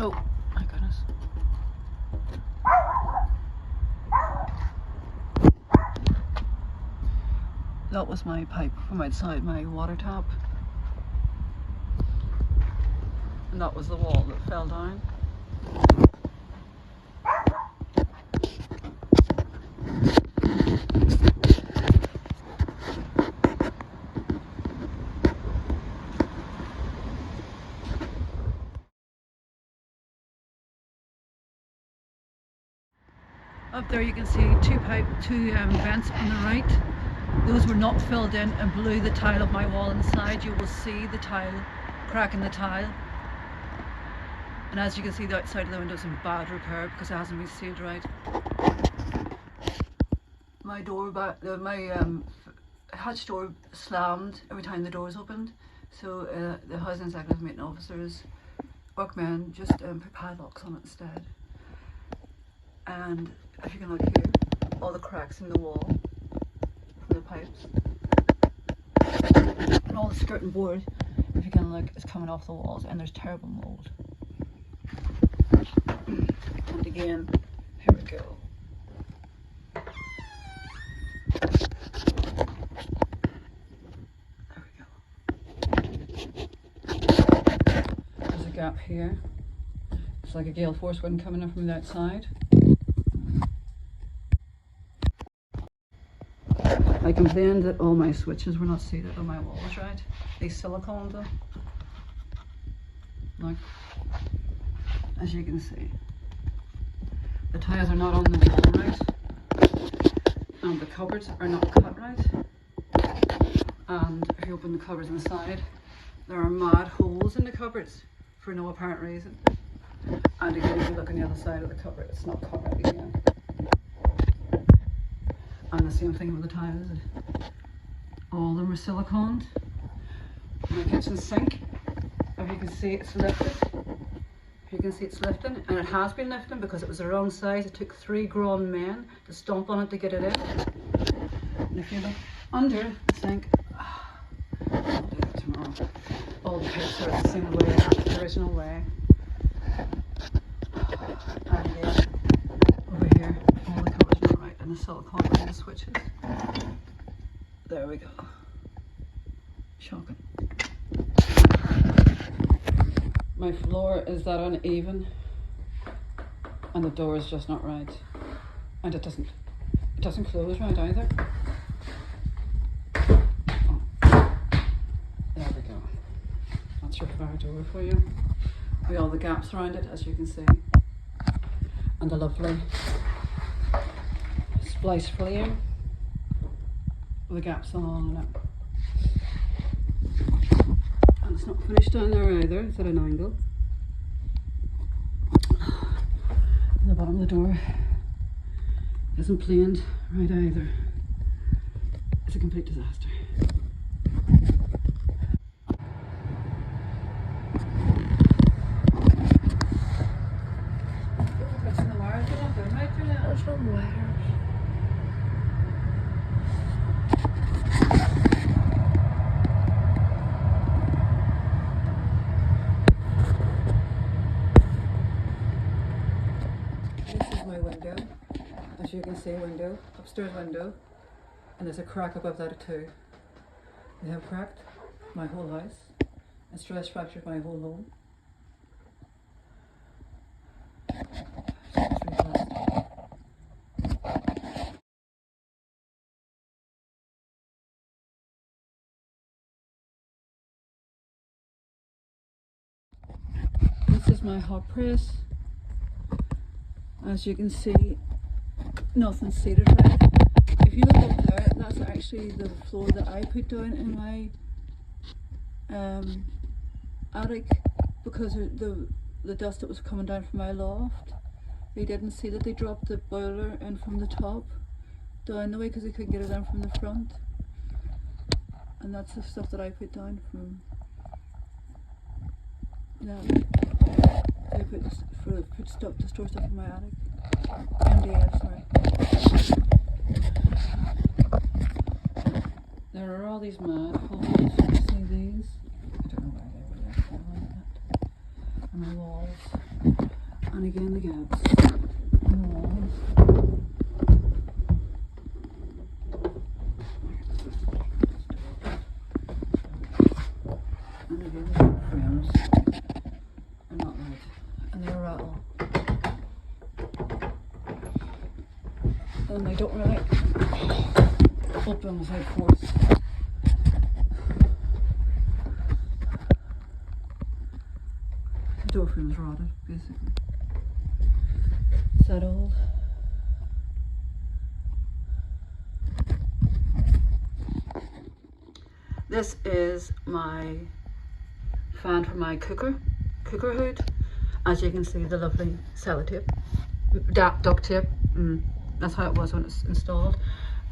Oh my goodness. That was my pipe from outside my water tap. And that was the wall that fell down. Up there you can see two vents on the right. Those were not filled in, and below the tile of my wall inside you will see the tile, crack in the tile. And as you can see, the outside of the window is in bad repair because it hasn't been sealed right. My door hatch door slammed every time the doors opened, so the housing executive maintenance officers, workmen just put padlocks on it instead. And if you can look here, all the cracks in the wall from the pipes, and all the skirting board, if you can look, is coming off the walls, and there's terrible mold. And again, here we go. There we go. There's a gap here. It's like a gale force wind coming in from the outside. I complained that all my switches were not seated on my walls right. They siliconed them. Like, as you can see, the tiles are not on the wall right, and the cupboards are not cut right. And if you open the cupboards inside, there are mad holes in the cupboards for no apparent reason. And again, if you look on the other side of the cupboard, it's not cut right again. And the same thing with the tiles. All of them are siliconed. My kitchen sink, if you can see, it's lifted. If you can see, it's lifting, and it has been lifting because it was the wrong size. It took 3 grown men to stomp on it to get it in. And if you look under the sink, I'll do that tomorrow. All the pipes are the same way, the original way. And then over here, all the covers are right, and the silicone and the switches. There we go. Shocking. My floor is that uneven, and the door is just not right, and it doesn't close right either. Oh. There we go. That's your fire door for you. With all the gaps around it, as you can see, and the lovely spliced frame with the gaps along it. And it's not finished down there either, it's at an angle. And the bottom of the door isn't planed right either. It's a complete disaster. There's no wires. This is my window. As you can see, window, upstairs window, and there's a crack above that too. They have cracked my whole house and stress fractured my whole home. This is my hot press. As you can see, nothing's seated right. If you look up there, that's actually the floor that I put down in my attic because of the dust that was coming down from my loft. They didn't see that they dropped the boiler in from the top down the way because they couldn't get it down from the front. And that's the stuff that I put down from that. I put stuff to store stuff in my attic. MDF, sorry. There are all these mad holes. You see these? I don't know why they were left there like that. And my walls. And again the gaps in the walls. And again the frames are not right. And they rattle. And they don't really open without force. The door frame is rotted, basically. Is that old? This is my fan for my cooker hood. As you can see, the lovely sellotape, duct tape. That's how it was when it's installed.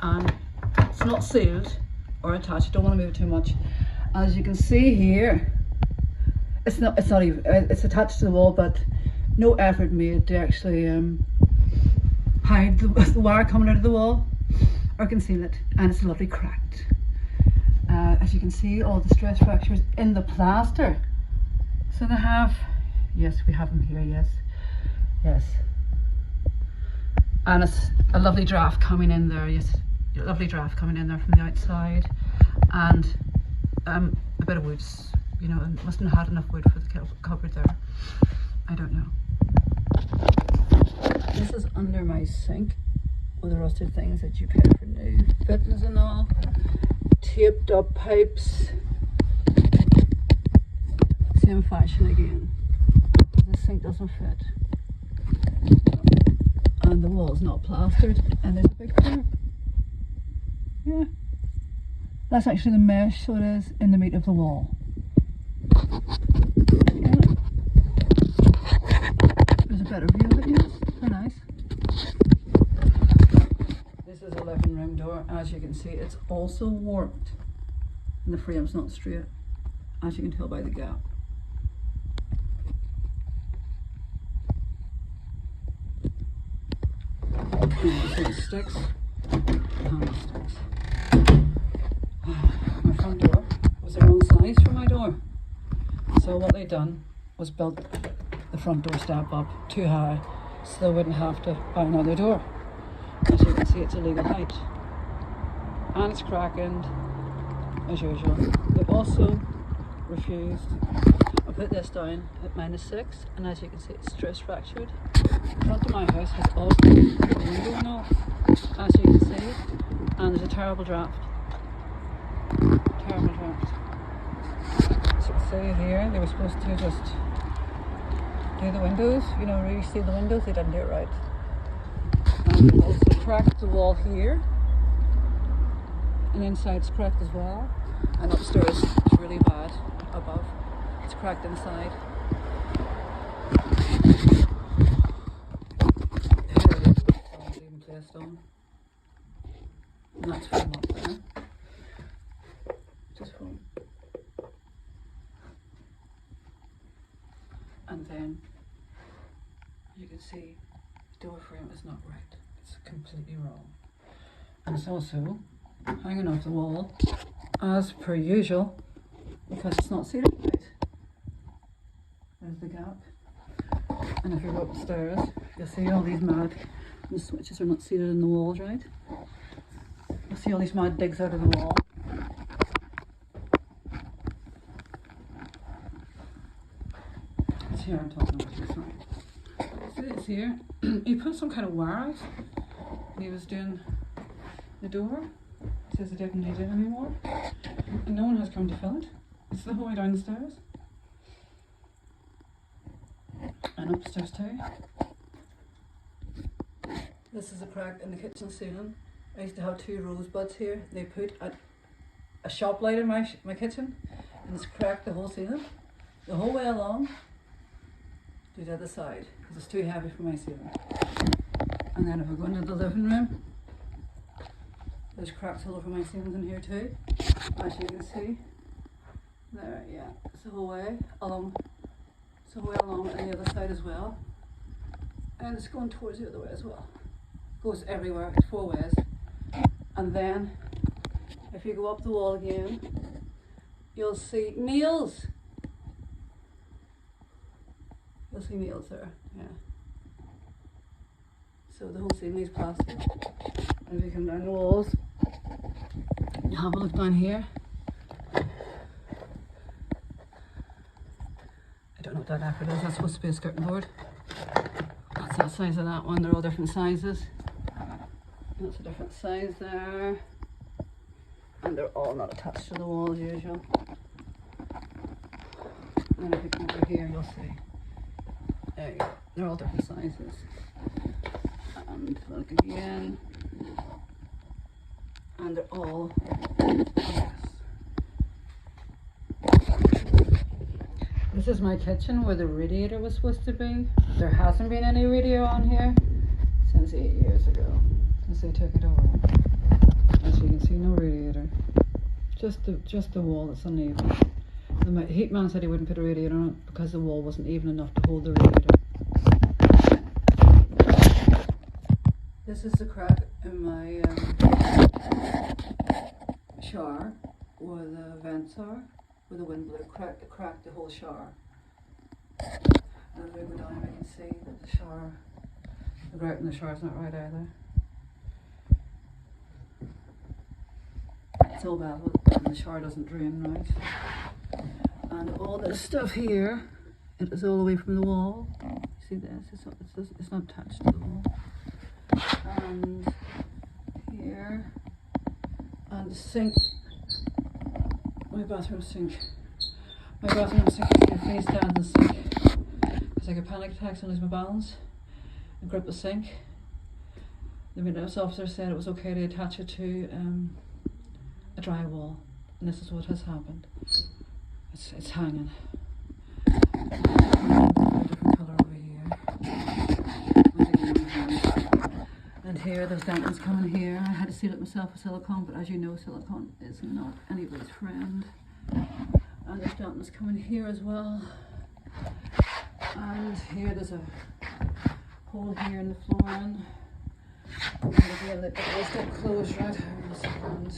It's not sealed or attached. I don't want to move it too much. As you can see here, it's not even, it's attached to the wall, but no effort made to actually hide the wire coming out of the wall or conceal it, and it's lovely cracked. As you can see, all the stress fractures in the plaster. So they have, yes, we have them here, yes. And it's a lovely draft coming in there, yes, a lovely draft coming in there from the outside, and a bit of wood, you know, it mustn't have had enough wood for the cupboard there. I don't know. This is under my sink with the rusted things that you pay for new fittings and all. Taped up pipes. Same fashion again. The sink doesn't fit. And the wall's not plastered, and there's a big curve. Yeah. That's actually the mesh, so it is, in the meat of the wall. Yeah. There's a better view of it, yes. Very nice. This is a living room door. As you can see, it's also warped. And the frame's not straight, as you can tell by the gap. So the sticks, handle sticks. My front door was the wrong size for my door. So what they done was built the front door step up too high so they wouldn't have to buy another door. As you can see, it's a legal height. And it's cracking, as usual. They also refused. I put this down at -6, and as you can see, it's stress fractured. The front of my house has all the window and all, as you can see, and there's a terrible draft. Terrible draft. As you can see here, they were supposed to just do the windows, you know, really seal the windows. They didn't do it right. And they've also cracked the wall here, and inside's cracked as well, and upstairs it's really bad above. It's cracked inside. Even placed on. And that's foam up there. Just foam. And then you can see the door frame is not right. It's completely wrong. And it's also hanging off the wall as per usual because it's not seated right. There's the gap. And if you go upstairs, you'll see all these mad, the switches are not seated in the walls right. You'll see all these mad digs out of the wall. It's here I'm talking about this one. See it's here. He put some kind of wire out when he was doing the door. It says he didn't need it anymore. And no one has come to fill it. It's the whole way down the stairs. And upstairs too. This is a crack in the kitchen ceiling. I used to have 2 rosebuds here. They put a shop light in my kitchen, and it's cracked the whole ceiling, the whole way along to the other side, because it's too heavy for my ceiling. And then if we go into the living room, there's cracks all over my ceilings in here too, as you can see. There, yeah, it's the whole way along. It's the whole way along on the other side as well. And it's going towards the other way as well. Goes everywhere, it's 4 ways. And then, if you go up the wall again, you'll see nails. You'll see nails there, yeah. So the whole ceiling is plastered. And if you come down the walls, you have a look down here. I don't know what that effort is. That's supposed to be a skirting board. That's the size of that one. They're all different sizes. That's a different size there. And they're all not attached to the wall as usual. And if you come over here, you'll see. There you go. They're all different sizes. And look again. And they're all yes. This is my kitchen where the radiator was supposed to be. There hasn't been any radiator on here since 8 years ago, since they took it away. As you can see, no radiator. Just the wall that's uneven. The heat man said he wouldn't put a radiator on it because the wall wasn't even enough to hold the radiator. This is the crack in my shower where the vents are, where the wind blew, cracked the whole shower. And as we go down, we can see that the shower, the grout in the shower's not right either. It's all bad, and the shower doesn't drain right. And all this stuff here, it is all away from the wall. See this? It's not attached to the wall. And here, and the sink, my bathroom sink. My bathroom sink is face down the sink. Because I get panic attacks and lose my balance and grip the sink. The maintenance officer said it was okay to attach it to a drywall, and this is what has happened. It's hanging. A different colour over here. And here, there's dampness coming here. I had to seal it myself with silicone, but as you know, silicone is not anybody's friend. And there's dampness coming here as well. And here, there's a hole here in the flooring. And again, the doors don't close right here in a second.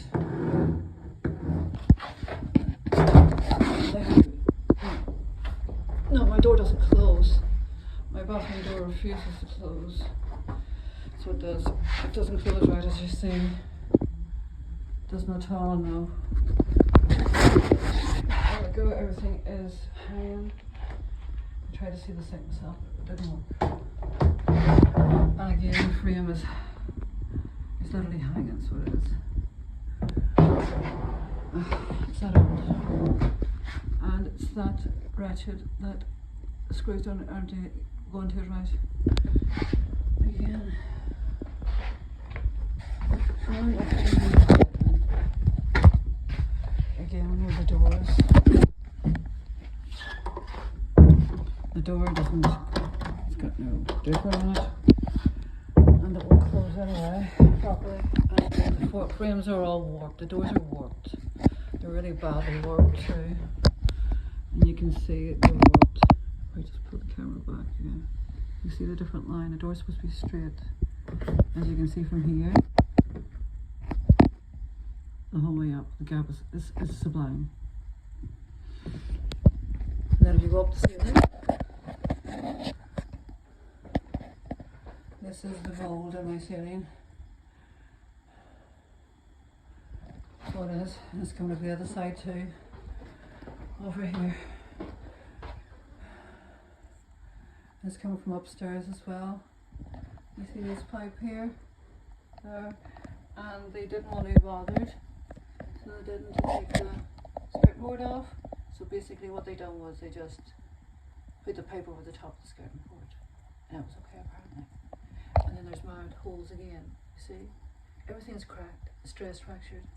No, my door doesn't close. My bathroom door refuses to close. So it does. It doesn't close right, as you see. It does not at all, no. There we go, everything is hanging. I tried to see the sink myself, but it didn't work. And again, the frame is literally hanging, so it is. It's that old. And it's that ratchet that screws aren't going to it right. Again. Again, with the doors. The door doesn't, it's got no dipper on it. And it won't close anyway properly. And the frames are all warped. The doors are warped. They're really badly warped too. And you can see they're warped. If I just pull the camera back here. You see the different line. The door's supposed to be straight. As you can see from here. The whole way up. The gap is sublime. And then if you go up the ceiling. This is the mold in my ceiling. That's what it is. And it's coming to the other side too. Over here. It's coming from upstairs as well. You see this pipe here? There. And they didn't want to be bothered. So they didn't take the skirt board off. So basically what they done was they just put the pipe over the top of the skirting board. And it was okay apparently. And then there's marred holes again. You see? Everything's cracked, stress fractured.